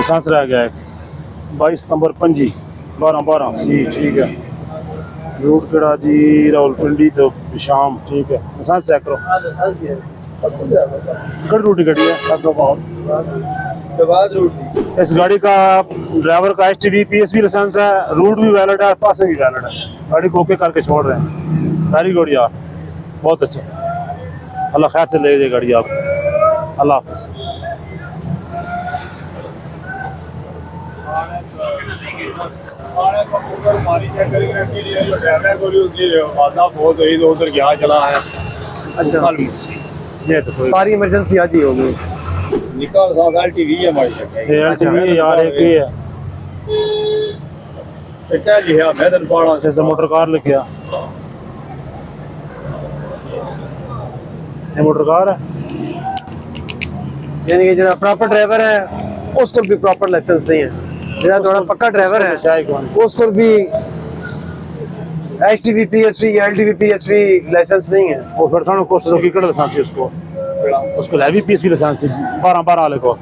Licence रह गया है 22 नंबर 5 12 सी ठीक है। रूट केड़ा जी रावलपिंडी तो शाम ठीक है। लाइसेंस चेक करो कड़ रूट गड्डी है इस गाड़ी का ड्राइवर का STD PSV लाइसेंस है, रूट भी वैलिड है, पासे भी वैलिड है। गाड़ी को ओके करके छोड़ रहे हैं। वेरी गुड यार, बहुत अच्छा। अल्लाह खैर से ले जाए गाड़ी आप। अल्लाह हाफिज। अच्छा ये तो सारी इमरजेंसी आज ही हो गई। निकाल साल टीवी है हमारी LTV यार एक ही है। क्या लिखा मैं तेन पढ़ा जैसे मोटर कार लिखा, ये मोटर कार है। यानी कि जो प्रॉपर ड्राइवर है उसको भी प्रॉपर लाइसेंस नहीं है। जो थोड़ा पक्का ड्राइवर है उसको भी STV PSV या LTV PSV लाइसेंस नहीं है। वो फिर थाने कोर्स की कड़ लाइसेंस है उसको हैवी PSV लाइसेंस 12 वाले को।